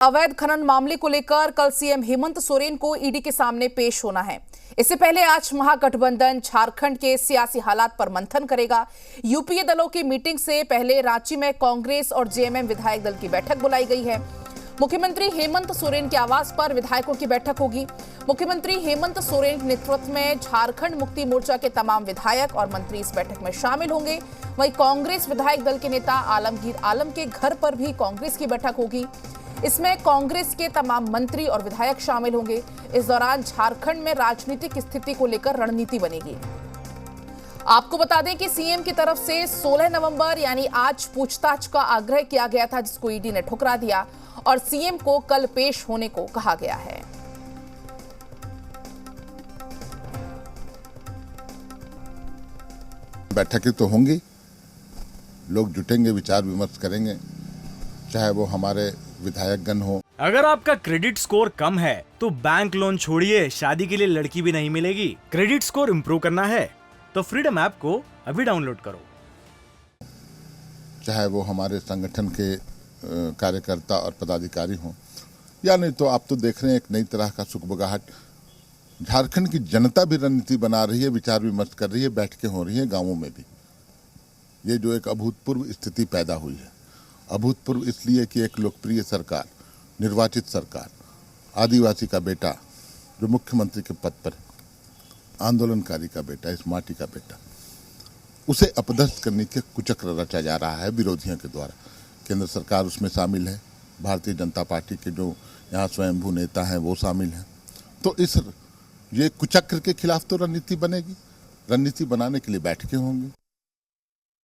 अवैध खनन मामले को लेकर कल सीएम हेमंत सोरेन को ईडी के सामने पेश होना है। इससे पहले आज महागठबंधन झारखंड के सियासी हालात पर मंथन करेगा। यूपीए दलों की मीटिंग से पहले रांची में कांग्रेस और जेएमएम विधायक दल की बैठक बुलाई गई है। मुख्यमंत्री हेमंत सोरेन के आवास पर विधायकों की बैठक होगी। मुख्यमंत्री हेमंत सोरेन के नेतृत्व में झारखंड मुक्ति मोर्चा के तमाम विधायक और मंत्री इस बैठक में शामिल होंगे। वहीं कांग्रेस विधायक दल के नेता आलमगीर आलम के घर पर भी कांग्रेस की बैठक होगी। इसमें कांग्रेस के तमाम मंत्री और विधायक शामिल होंगे। इस दौरान झारखंड में राजनीतिक स्थिति को लेकर रणनीति बनेगी। आपको बता दें कि सीएम की तरफ से 16 नवंबर यानी आज पूछताछ का आग्रह किया गया था, जिसको ईडी ने ठुकरा दिया और सीएम को कल पेश होने को कहा गया है। बैठकें तो होंगी, लोग जुटेंगे, विचार विमर्श करेंगे, चाहे वो हमारे विधायकगण हो। अगर आपका क्रेडिट स्कोर कम है तो बैंक लोन छोड़िए, शादी के लिए लड़की भी नहीं मिलेगी। क्रेडिट स्कोर इम्प्रूव करना है तो फ्रीडम ऐप को अभी डाउनलोड करो। चाहे वो हमारे संगठन के कार्यकर्ता और पदाधिकारी हों या नहीं, तो आप तो देख रहे हैं एक नई तरह का सुखबगाहट। झारखंड की जनता भी रणनीति बना रही है, विचार विमर्श कर रही है, बैठकें हो रही हैं गांवों में भी। ये जो एक अभूतपूर्व स्थिति पैदा हुई है, अभूतपूर्व इसलिए कि एक लोकप्रिय सरकार, निर्वाचित सरकार, आदिवासी का बेटा जो मुख्यमंत्री के पद पर, आंदोलनकारी का बेटा, इस माटी का बेटा, उसे अपदस्थ करने के कुचक्र रचा जा रहा है विरोधियों के द्वारा। केंद्र सरकार उसमें शामिल है, भारतीय जनता पार्टी के जो यहाँ स्वयंभू नेता हैं वो शामिल हैं। तो ये कुचक्र के खिलाफ तो रणनीति बनेगी। रणनीति बनाने के लिए बैठकें होंगी।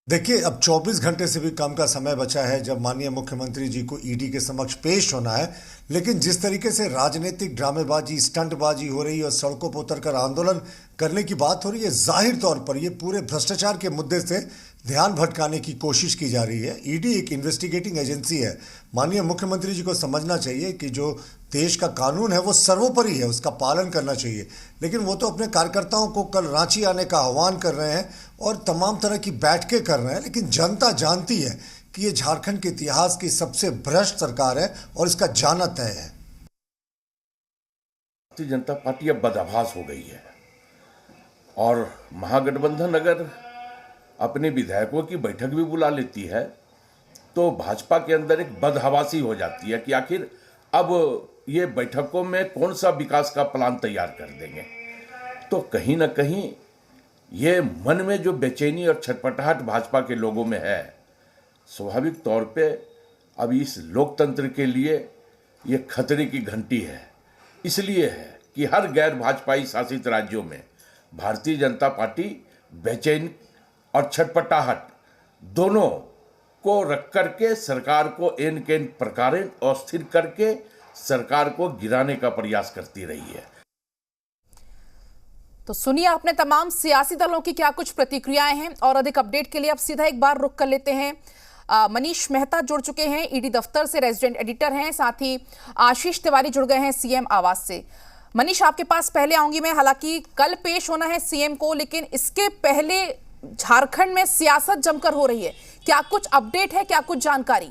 देखिए, अब 24 घंटे से भी कम का समय बचा है जब माननीय मुख्यमंत्री जी को ईडी के समक्ष पेश होना है। लेकिन जिस तरीके से राजनीतिक ड्रामेबाजी, स्टंटबाजी हो रही है और सड़कों पर उतरकर आंदोलन करने की बात हो रही है, जाहिर तौर पर ये पूरे भ्रष्टाचार के मुद्दे से ध्यान भटकाने की कोशिश की जा रही है। ईडी एक इन्वेस्टिगेटिंग एजेंसी है। माननीय मुख्यमंत्री जी को समझना चाहिए कि जो देश का कानून है वो सर्वोपरि है, उसका पालन करना चाहिए। लेकिन वो तो अपने कार्यकर्ताओं को कल रांची आने का आह्वान कर रहे हैं और तमाम तरह की बैठकें कर रहे हैं। लेकिन जनता जानती है कि ये झारखंड के इतिहास की सबसे भ्रष्ट सरकार है और इसका जाना तय है। भारतीय जनता पार्टी अब बदआभास हो गई है और महागठबंधन अगर अपने विधायकों की बैठक भी बुला लेती है तो भाजपा के अंदर एक बदहवासी हो जाती है कि आखिर अब ये बैठकों में कौन सा विकास का प्लान तैयार कर देंगे। तो कहीं ना कहीं ये मन में जो बेचैनी और छटपटाहट भाजपा के लोगों में है, स्वाभाविक तौर पे अब इस लोकतंत्र के लिए ये खतरे की घंटी है। इसलिए है कि हर गैर भाजपाई शासित राज्यों में भारतीय जनता पार्टी बेचैन और छटपटाहट दोनों को रख करके सरकार को एन केन प्रकार अस्थिर करके सरकार को गिराने का प्रयास करती रही है। तो सुनिए आपने तमाम सियासी दलों की क्या कुछ प्रतिक्रियाएं हैं और अधिक अपडेट के लिए अब सीधा एक बार रुख कर लेते हैं। मनीष मेहता जुड़ चुके हैं, ईडी दफ्तर से रेजिडेंट एडिटर हैं, साथ ही आशीष तिवारी जुड़ गए हैं सीएम आवास से। मनीष, आपके पास पहले आऊंगी मैं। हालांकि कल पेश होना है सीएम को, लेकिन इसके पहले झारखंड में सियासत जमकर हो रही है। क्या कुछ अपडेट है, क्या कुछ जानकारी?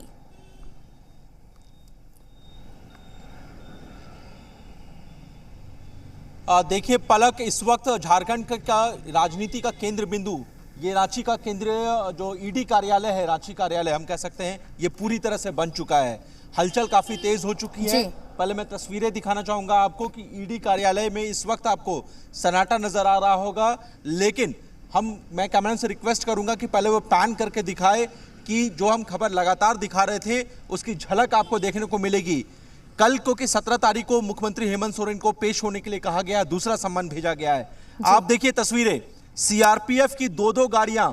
देखिए पलक, इस वक्त झारखंड का राजनीति का केंद्र बिंदु ये रांची का केंद्रीय जो ईडी कार्यालय है, रांची कार्यालय हम कह सकते हैं, ये पूरी तरह से बन चुका है। हलचल काफी तेज हो चुकी है। पहले मैं तस्वीरें दिखाना चाहूंगा आपको कि ईडी कार्यालय में इस वक्त आपको सन्नाटा नजर आ रहा होगा, लेकिन मैं कैमरामैन से रिक्वेस्ट करूंगा कि पहले वो पैन करके दिखाए कि जो हम खबर लगातार दिखा रहे थे उसकी झलक आपको देखने को मिलेगी। कल को कि 17 तारीख को मुख्यमंत्री हेमंत सोरेन को पेश होने के लिए कहा गया, दूसरा सम्मन भेजा गया है। आप देखिए तस्वीरें, सीआरपीएफ की दो गाड़ियां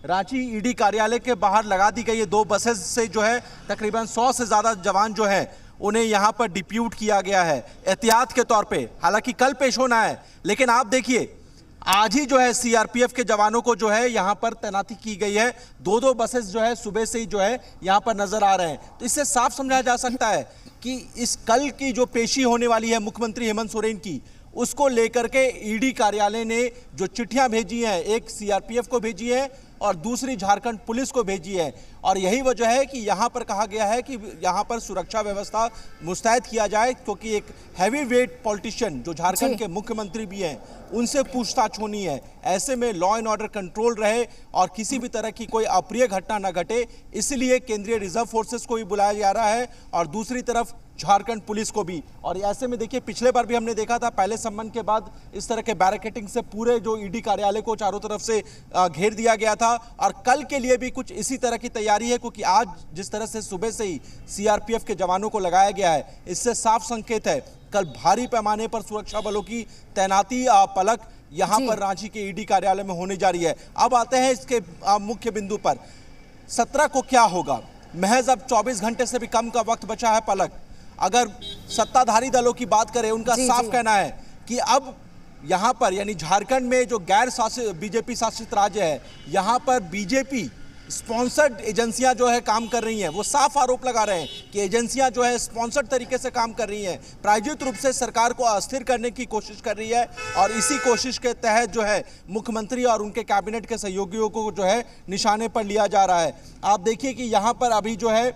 रांची ईडी कार्यालय के बाहर लगा दी गई है। 2 बसेस से जो है तकरीबन 100 से ज्यादा जवान जो है उन्हें यहां पर डिप्यूट किया गया है एहतियात के तौर पे। हालांकि कल पेश होना है, लेकिन आप देखिए आज ही जो है सीआरपीएफ के जवानों को जो है यहां पर तैनाती की गई है। 2 बसेस जो है सुबह से ही जो है यहां पर नजर आ रहे हैं। तो इससे साफ समझा जा सकता है कि इस कल की जो पेशी होने वाली है मुख्यमंत्री हेमंत सोरेन की, उसको लेकर के ईडी कार्यालय ने जो चिट्ठियां भेजी हैं, एक सीआरपीएफ को भेजी है और दूसरी झारखंड पुलिस को भेजी है। और यही वजह है कि यहाँ पर कहा गया है कि यहाँ पर सुरक्षा व्यवस्था मुस्तैद किया जाए, क्योंकि एक हैवी वेट पॉलिटिशियन जो झारखंड के मुख्यमंत्री भी हैं उनसे पूछताछ होनी है। ऐसे में लॉ एंड ऑर्डर कंट्रोल रहे और किसी भी तरह की कोई अप्रिय घटना न घटे, इसलिए केंद्रीय रिजर्व फोर्सेस को भी बुलाया जा रहा है और दूसरी तरफ झारखंड पुलिस को भी। और ऐसे में देखिए, पिछले बार भी हमने देखा था, पहले सम्मन के बाद इस तरह के बैरिकेडिंग से पूरे जो ईडी कार्यालय को चारों तरफ से घेर दिया गया था। और कल के लिए भी कुछ इसी तरह की तैयारी है, क्योंकि आज जिस तरह से सुबह से ही सीआरपीएफ के जवानों को लगाया गया है, इससे साफ संकेत है कल भारी पैमाने पर सुरक्षा बलों की तैनाती पलक यहां पर रांची के ईडी कार्यालय में होने जा रही है। अब आते हैं इसके मुख्य बिंदु पर। 17 को क्या होगा? महज अब 24 घंटे से भी कम का वक्त बचा है पलक। अगर सत्ताधारी दलों की बात करें, उनका साफ कहना है कि अब यहां पर यानी झारखंड में जो गैर शासित बीजेपी शासित राज्य है, यहां पर बीजेपी स्पॉन्सर्ड एजेंसियां जो है काम कर रही हैं। वो साफ आरोप लगा रहे हैं कि एजेंसियां जो है स्पॉन्सर्ड तरीके से काम कर रही हैं, प्रायोजित रूप से सरकार को अस्थिर करने की कोशिश कर रही है। और इसी कोशिश के तहत जो है मुख्यमंत्री और उनके कैबिनेट के सहयोगियों को जो है निशाने पर लिया जा रहा है। आप देखिए कि यहाँ पर अभी जो है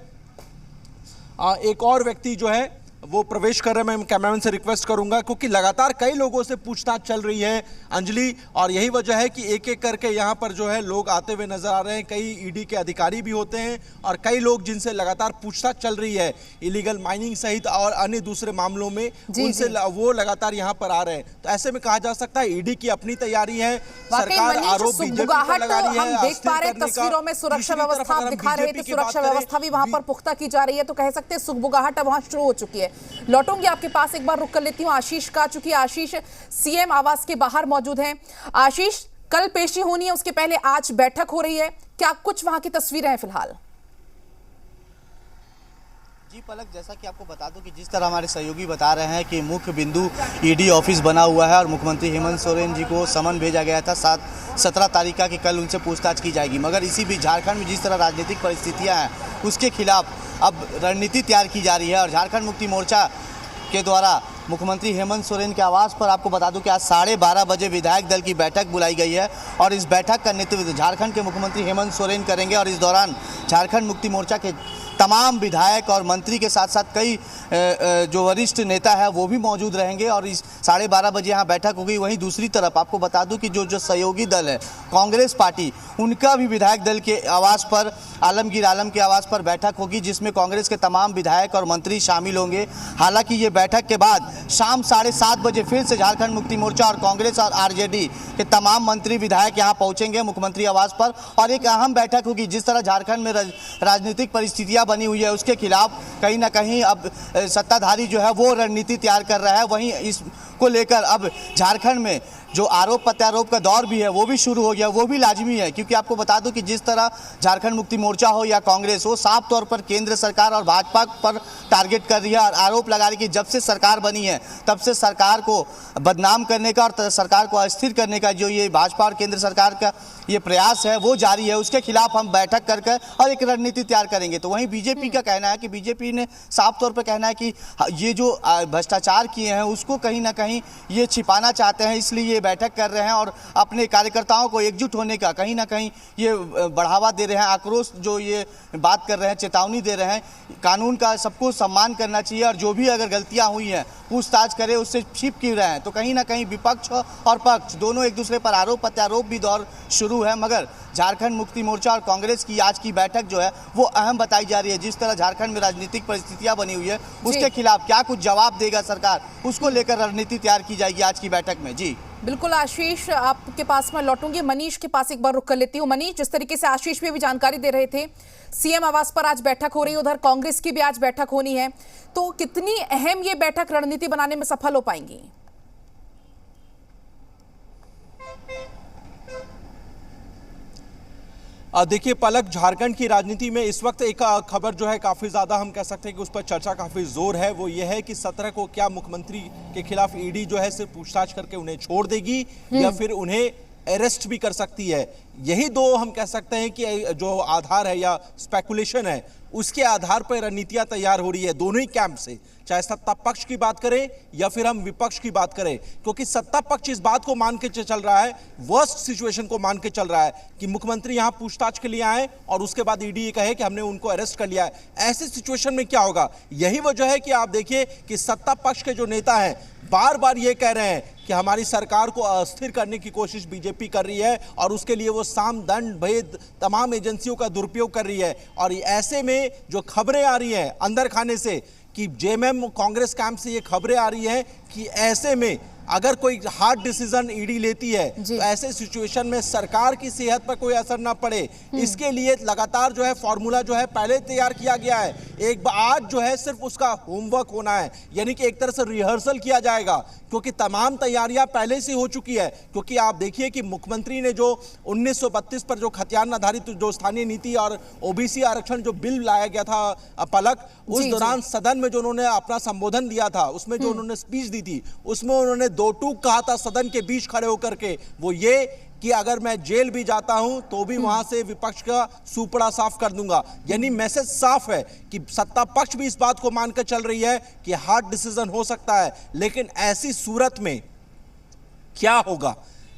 एक और व्यक्ति जो है वो प्रवेश कर रहे हैं। मैं कैमरामैन से रिक्वेस्ट करूंगा, क्योंकि लगातार कई लोगों से पूछताछ चल रही है अंजलि, और यही वजह है कि एक एक करके यहाँ पर जो है लोग आते हुए नजर आ रहे हैं। कई ईडी के अधिकारी भी होते हैं और कई लोग जिनसे लगातार पूछताछ चल रही है इलीगल माइनिंग सहित और अन्य दूसरे मामलों में, उनसे वो लगातार यहाँ पर आ रहे हैं। तो ऐसे में कहा जा सकता है ईडी की अपनी तैयारी है, सरकार आरोप बीजेपी पर लगा रही है। हम देख पा रहे तस्वीरों में सुरक्षा व्यवस्था आप दिखा रहे थे, सुरक्षा व्यवस्था भी वहां पर पुख्ता की जा रही है। तो कह सकते हैं सुगबुगाहट अब वहां शुरू हो चुकी है। लौटूंगी आपके पास, एक बार रुक कर लेती हूं आशीष का, चूंकि आशीष सीएम आवास के बाहर मौजूद हैं। आशीष, कल पेशी होनी है, उसके पहले आज बैठक हो रही है, क्या कुछ वहां की तस्वीरें हैं फिलहाल? जी पलक, जैसा कि आपको बता दूं कि जिस तरह हमारे सहयोगी बता रहे हैं कि मुख्य बिंदु ईडी ऑफिस बना हुआ है और मुख्यमंत्री हेमंत सोरेन जी को समन भेजा गया था 17 तारीख का कि कल उनसे पूछताछ की जाएगी। मगर इसी बीच झारखंड में जिस तरह राजनीतिक परिस्थितियां हैं उसके खिलाफ अब रणनीति तैयार की जा रही है और झारखंड मुक्ति मोर्चा के द्वारा मुख्यमंत्री हेमंत सोरेन के आवास पर आपको बता दूं कि आज 12:30 बजे विधायक दल की बैठक बुलाई गई है और इस बैठक का नेतृत्व झारखंड के मुख्यमंत्री हेमंत सोरेन करेंगे। और इस दौरान झारखंड मुक्ति मोर्चा के तमाम विधायक और मंत्री के साथ साथ कई जो वरिष्ठ नेता है वो भी मौजूद रहेंगे और इस 12:30 बजे यहाँ बैठक होगी। वहीं दूसरी तरफ आपको बता दूं कि जो सहयोगी दल है कांग्रेस पार्टी, उनका भी विधायक दल के आवास पर आलमगीर आलम के आवास पर बैठक होगी, जिसमें कांग्रेस के तमाम विधायक और मंत्री शामिल होंगे। हालांकि ये बैठक के बाद शाम 7:30 बजे फिर से झारखंड मुक्ति मोर्चा और कांग्रेस और आरजेडी के तमाम मंत्री विधायक यहाँ पहुंचेंगे मुख्यमंत्री आवास पर और एक अहम बैठक होगी। जिस तरह झारखंड में राजनीतिक परिस्थितियां बनी हुई है उसके खिलाफ कहीं ना कहीं अब सत्ताधारी जो है वो रणनीति तैयार कर रहा है। वहीं इसको लेकर अब झारखंड में जो आरोप प्रत्यारोप का दौर भी है वो भी शुरू हो गया, वो भी लाजमी है, क्योंकि आपको बता दूं कि जिस तरह झारखंड मुक्ति मोर्चा हो या कांग्रेस हो, साफ तौर पर केंद्र सरकार और भाजपा पर टारगेट कर रही है और आरोप लगा रही है कि जब से सरकार बनी है तब से सरकार को बदनाम करने का और सरकार को अस्थिर करने का जो ये भाजपा और केंद्र सरकार का ये प्रयास है वो जारी है। उसके खिलाफ हम बैठक कर और एक रणनीति तैयार करेंगे। तो वहीं बीजेपी का कहना है कि बीजेपी ने साफ तौर पर कहना है कि ये जो भ्रष्टाचार किए हैं उसको कहीं ना कहीं ये छिपाना चाहते हैं, इसलिए ये बैठक कर रहे हैं और अपने कार्यकर्ताओं को एकजुट होने का कहीं ना कहीं ये बढ़ावा दे रहे हैं। आक्रोश जो ये बात कर रहे हैं, चेतावनी दे रहे हैं, कानून का सबको सम्मान करना चाहिए और जो भी अगर गलतियां हुई हैं पूछताछ करे, उससे छिप क्यों रहे हैं। तो कहीं ना कहीं विपक्ष और पक्ष दोनों एक दूसरे पर आरोप प्रत्यारोप भी दौर शुरू है। मगर झारखंड मुक्ति मोर्चा और कांग्रेस की आज की बैठक जो है वो अहम बताई जा रही है। जिस तरह झारखंड में राजनीतिक परिस्थितियां बनी हुई है उसके खिलाफ क्या कुछ जवाब देगा सरकार, उसको लेकर रणनीति तैयार की जाएगी आज की बैठक में। जी बिल्कुल आशीष, आपके पास मैं लौटूंगी। मनीष के पास एक बार रुक कर लेती हूँ। मनीष, जिस तरीके से आशीष भी जानकारी दे रहे थे, सीएम आवास पर आज बैठक हो रही है, उधर कांग्रेस की भी आज बैठक होनी है, तो कितनी अहम ये बैठक रणनीति बनाने में सफल हो पाएंगी? देखिए पलक, झारखंड की राजनीति में इस वक्त एक खबर जो है काफ़ी ज़्यादा हम कह सकते हैं कि उस पर चर्चा काफ़ी जोर है। वो ये है कि 17 को क्या मुख्यमंत्री के खिलाफ ईडी जो है सिर्फ पूछताछ करके उन्हें छोड़ देगी या फिर उन्हें अरेस्ट भी कर सकती है। यही दो हम कह सकते हैं कि जो आधार है या स्पेकुलेशन है, उसके आधार पर रणनीतियां तैयार हो रही है दोनों ही कैंप से, चाहे सत्ता पक्ष की बात करें या फिर हम विपक्ष की बात करें। क्योंकि सत्ता पक्ष इस बात को मान के चल रहा है, वर्स्ट सिचुएशन को मान के चल रहा है कि मुख्यमंत्री यहां पूछताछ के लिए आए और उसके बाद ईडी कहे कि हमने उनको अरेस्ट कर लिया है। ऐसी सिचुएशन में क्या होगा? यही वजह है कि आप देखिए कि सत्ता पक्ष के जो नेता हैं बार बार ये कह रहे हैं कि हमारी सरकार को अस्थिर करने की कोशिश बीजेपी कर रही है और उसके लिए वो साम दंड भेद तमाम एजेंसियों का दुरुपयोग कर रही है। और ऐसे में जो खबरें आ रही हैं अंदर खाने से कि जेएमएम कांग्रेस कैंप से ये खबरें आ रही हैं कि ऐसे में अगर कोई हार्ड डिसीजन ईडी लेती है तो ऐसे सिचुएशन में सरकार की सेहत पर कोई असर ना पड़े, इसके लिए लगातार जो है फॉर्मूला जो है पहले तैयार किया गया है। एक बार आज जो है सिर्फ उसका होमवर्क होना है, यानी कि एक तरह से रिहर्सल किया जाएगा, क्योंकि तमाम तैयारियां पहले से हो चुकी है। क्योंकि आप देखिए कि मुख्यमंत्री ने जो 1932 पर जो खतियान आधारित जो स्थानीय नीति और ओबीसी आरक्षण जो बिल लाया गया था पलक, उस दौरान सदन में जो उन्होंने अपना संबोधन दिया था, उसमें जो उन्होंने स्पीच दी थी, उसमें उन्होंने दो टूक कहा था सदन के बीच खड़े होकर के, वो ये कि अगर मैं जेल भी जाता हूं तो भी वहां से विपक्ष का सुपड़ा साफ कर दूंगा। यानी मैसेज साफ है कि सत्ता पक्ष भी इस बात को मानकर चल रही है कि हार्ड डिसीजन हो सकता है। लेकिन ऐसी सूरत में क्या होगा,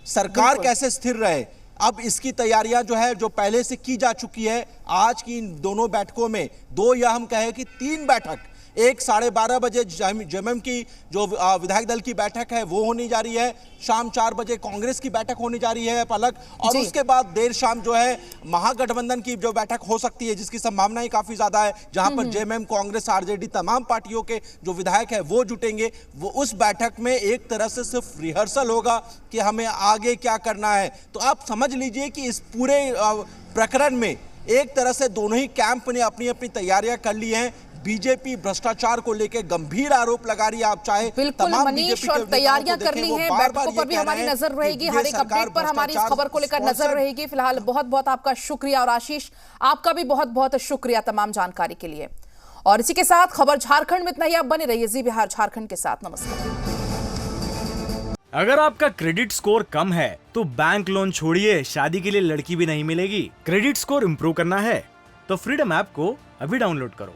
सरकार कैसे स्थिर रहे, अब इसकी तैयारियां जो है जो पहले से की जा चुकी है। आज की इन दोनों बैठकों में, दो या हम कहें कि 3 बैठक, एक 12:30 बजे जेएमएम की जो विधायक दल की बैठक है वो होने जा रही है, शाम 4 बजे कांग्रेस की बैठक होने जा रही है पलक, और उसके बाद देर शाम जो है महागठबंधन की जो बैठक हो सकती है, जिसकी संभावनाएं काफी ज्यादा है, जहां पर जेएमएम कांग्रेस आरजेडी तमाम पार्टियों के जो विधायक है वो जुटेंगे। वो उस बैठक में एक तरह से सिर्फ रिहर्सल होगा कि हमें आगे क्या करना है। तो आप समझ लीजिए कि इस पूरे प्रकरण में एक तरह से दोनों ही कैंप ने अपनी अपनी तैयारियां कर ली हैं। बीजेपी भ्रष्टाचार को लेकर गंभीर आरोप लगा रही है। आप चाहे बिल्कुल मनीष, और तैयारियां कर ली हैं, बैठकों पर भी हमारी नजर रहेगी, हर एक अपडेट पर हमारी इस खबर को लेकर नजर रहेगी। फिलहाल बहुत बहुत आपका शुक्रिया, और आशीष आपका भी बहुत बहुत शुक्रिया तमाम जानकारी के लिए। और इसी के साथ खबर झारखंड में इतना ही। आप बने रहिए जी बिहार झारखंड के साथ। नमस्कार। अगर आपका क्रेडिट स्कोर कम है तो बैंक लोन छोड़िए, शादी के लिए लड़की भी नहीं मिलेगी। क्रेडिट स्कोर इम्प्रूव करना है तो फ्रीडम ऐप को अभी डाउनलोड करो।